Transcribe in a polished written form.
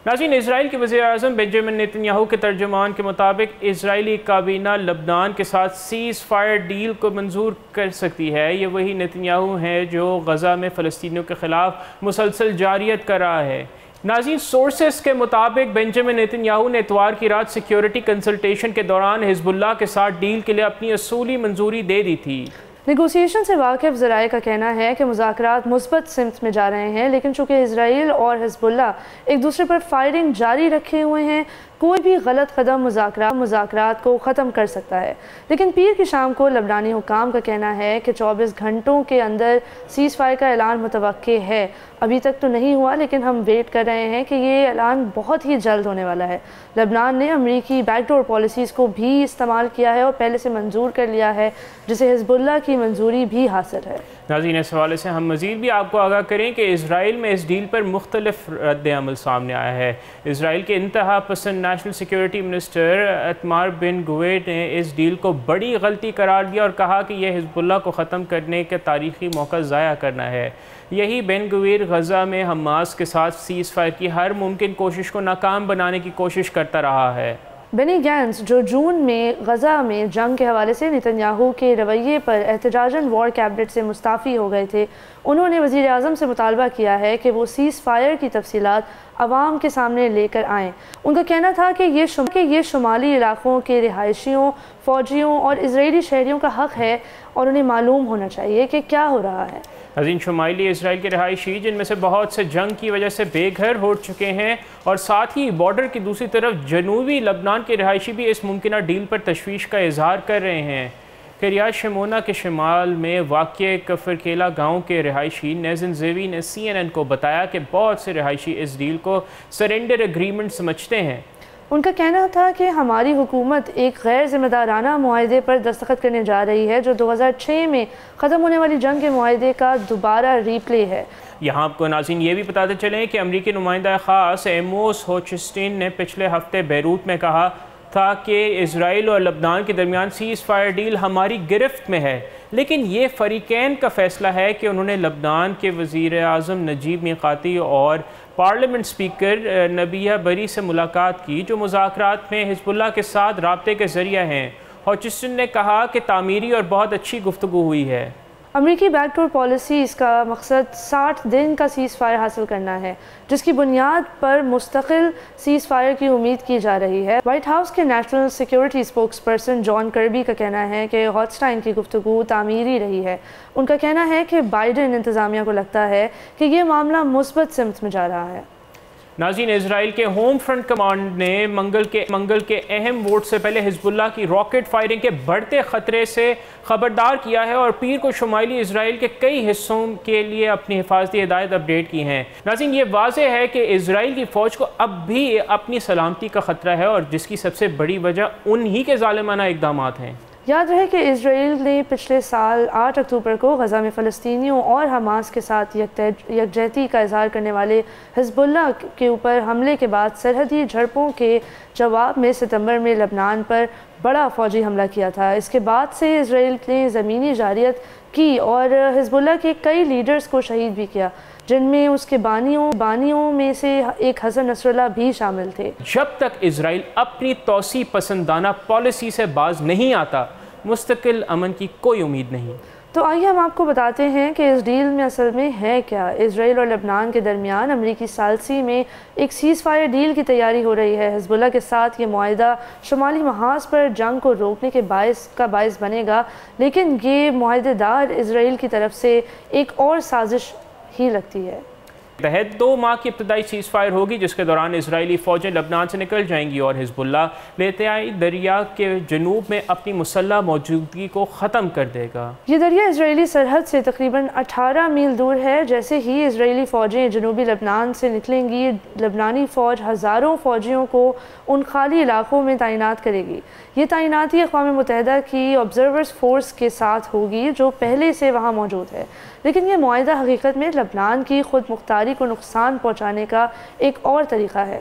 ناظرین، اسرائیل کے وزیر اعظم بنجامن نیتن یاہو کے ترجمان کے مطابق اسرائیلی کابینہ لبنان کے ساتھ سیز فائر ڈیل کو منظور کر سکتی ہے۔ یہ وہی نیتن یاہو ہے جو غزہ میں فلسطینیوں کے خلاف مسلسل جارحیت کر رہا ہے۔ ناظرین، سورسز کے مطابق بنجامن نیتن یاہو نے اتوار کی رات سیکیورٹی کنسلٹیشن کے دوران حزب اللہ کے ساتھ ڈیل کے لیے اپنی اصولی منظوری دے دی تھی۔ نیگوسیشن سے واقف ذرائع کا کہنا ہے کہ مذاکرات مثبت سمت میں جا رہے ہیں، لیکن چونکہ اسرائیل اور حزب اللہ ایک دوسرے پر فائرنگ جاری رکھے ہوئے ہیں، کوئی بھی غلط قدم مذاکرات کو ختم کر سکتا ہے۔ لیکن پیر کی شام کو لبنانی حکام کا کہنا ہے کہ 24 گھنٹوں کے اندر سیز فائر کا اعلان متوقع ہے۔ ابھی تک تو نہیں ہوا، لیکن ہم ویٹ کر رہے ہیں کہ یہ اعلان بہت ہی جلد ہونے والا ہے۔ لبنان نے امریکی بیک ڈور پالیسیز کو بھی استعمال کیا ہے اور پہلے سے منظور کر لیا ہے، جسے حزب اللہ کی منظوری بھی حاصل ہے۔ ناظرین، اس حوالے سے ہم مزید بھی آپ کو آگاہ کریں کہ اسرائیل میں اس ڈیل پر مختلف رد عمل سامنے آیا ہے۔ اسرائیل کے انتہا پسند نیشنل سیکیورٹی منسٹر ایتمار بن گویر نے اس ڈیل کو بڑی غلطی قرار دیا اور کہا کہ یہ حزب اللہ کو ختم کرنے کا تاریخی موقع ضائع کرنا ہے۔ یہی بن گویر غزہ میں حماس کے ساتھ سیز فائر کی ہر ممکن کوشش کو ناکام بنانے کی کوشش کرتا رہا ہے۔ بینی گینٹس، جو جون میں غزہ میں جنگ کے حوالے سے نیتن یاہو کے رویے پر احتجاجاً وار کیبنٹ سے مستعفی ہو گئے تھے، انہوں نے وزیر اعظم سے مطالبہ کیا ہے کہ وہ سیز فائر کی تفصیلات عوام کے سامنے لے کر آئیں۔ ان کا کہنا تھا کہ یہ شمالی علاقوں کے رہائشیوں، فوجیوں اور اسرائیلی شہریوں کا حق ہے اور انہیں معلوم ہونا چاہیے کہ کیا ہو رہا ہے۔ ناظرین، شمالی اسرائیل کے رہائشی جن میں سے بہت سے جنگ کی وجہ سے بے گھر ہو چکے ہیں اور ساتھ ہی بارڈر کی دوسری طرف جنوبی لبنان کے رہائشی بھی اس ممکنہ ڈیل پر تشویش کا اظہار کر رہے ہیں۔ کریات شمونہ کے شمال میں واقع کفرکیلا گاؤں کے رہائشی نیزن زیوی نے CNN کو بتایا کہ بہت سے رہائشی اس ڈیل کو سرنڈر ایگریمنٹ سمجھتے ہیں۔ ان کا کہنا تھا کہ ہماری حکومت ایک غیر ذمہ دارانہ معاہدے پر دستخط کرنے جا رہی ہے جو 2006 میں ختم ہونے والی جنگ کے معاہدے کا دوبارہ ری پلے ہے۔ یہاں آپ کو ناظرین یہ بھی بتاتے چلیں کہ امریکی نمائندہ خاص ایموس ہوچسٹین نے پچھلے ہفتے بیروت میں کہا تھا کہ اسرائیل اور لبنان کے درمیان سیز فائر ڈیل ہماری گرفت میں ہے، لیکن یہ فریقین کا فیصلہ ہے کہ انہوں نے لبنان کے وزیر اعظم نجیب میقاتی اور پارلیمنٹ سپیکر نبیہ بری سے ملاقات کی، جو مذاکرات میں حزب اللہ کے ساتھ رابطے کے ذریعہ ہیں۔ ہوچسٹن نے کہا کہ تعمیری اور بہت اچھی گفتگو ہوئی ہے۔ امریکی بیک ڈور پالیسی اس کا مقصد 60 دن کا سیز فائر حاصل کرنا ہے، جس کی بنیاد پر مستقل سیز فائر کی امید کی جا رہی ہے۔ وائٹ ہاؤس کے نیشنل سیکیورٹی اسپوکس پرسن جان کربی کا کہنا ہے کہ ہاٹسٹائن کی گفتگو تعمیری رہی ہے۔ ان کا کہنا ہے کہ بائیڈن انتظامیہ کو لگتا ہے کہ یہ معاملہ مثبت سمت میں جا رہا ہے۔ ناظرین، اسرائیل کے ہوم فرنٹ کمانڈ نے منگل کے اہم ووٹ سے پہلے حزب اللہ کی راکٹ فائرنگ کے بڑھتے خطرے سے خبردار کیا ہے اور پیر کو شمالی اسرائیل کے کئی حصوں کے لیے اپنی حفاظتی ہدایت اپڈیٹ کی ہیں۔ ناظرین، یہ واضح ہے کہ اسرائیل کی فوج کو اب بھی اپنی سلامتی کا خطرہ ہے اور جس کی سب سے بڑی وجہ انہی کے ظالمانہ اقدامات ہیں۔ یاد رہے کہ اسرائیل نے پچھلے سال 8 اکتوبر کو غزہ میں فلسطینیوں اور حماس کے ساتھ یکجہتی کا اظہار کرنے والے حزب اللہ کے اوپر حملے کے بعد سرحدی جھڑپوں کے جواب میں ستمبر میں لبنان پر بڑا فوجی حملہ کیا تھا۔ اس کے بعد سے اسرائیل نے زمینی جارحیت کی اور حزب اللہ کے کئی لیڈرز کو شہید بھی کیا، جن میں اس کے بانیوں میں سے ایک حسن نصر اللہ بھی شامل تھے۔ جب تک اسرائیل اپنی توسیع پسندانہ پالیسی سے باز نہیں آتا، مستقل امن کی کوئی امید نہیں۔ تو آئیے ہم آپ کو بتاتے ہیں کہ اس ڈیل میں اصل میں ہے کیا۔ اسرائیل اور لبنان کے درمیان امریکی ثالثی میں ایک سیز فائر ڈیل کی تیاری ہو رہی ہے۔ حزب اللہ کے ساتھ یہ معاہدہ شمالی محاذ پر جنگ کو روکنے کے باعث بنے گا، لیکن یہ معاہدے دار اسرائیل کی طرف سے ایک اور سازش ہی لگتی ہے۔ تحت 2 ماہ کی ابتدائی سیز فائر ہوگی، جس کے دوران اسرائیلی فوجیں لبنان سے نکل جائیں گی اور حزب اللہ لیتیائی دریا کے جنوب میں اپنی مسلح موجودگی کو ختم کر دے گا۔ یہ دریا اسرائیلی سرحد سے تقریباً 18 میل دور ہے۔ جیسے ہی اسرائیلی فوجیں جنوبی لبنان سے نکلیں گی، لبنانی فوج ہزاروں فوجیوں کو ان خالی علاقوں میں تعینات کرے گی۔ یہ تعیناتی اقوام متحدہ کی آبزرورز فورس کے ساتھ ہوگی جو پہلے سے وہاں موجود ہے، لیکن یہ معاہدہ حقیقت میں لبنان کی خود مختاری کو نقصان پہنچانے کا ایک اور طریقہ ہے۔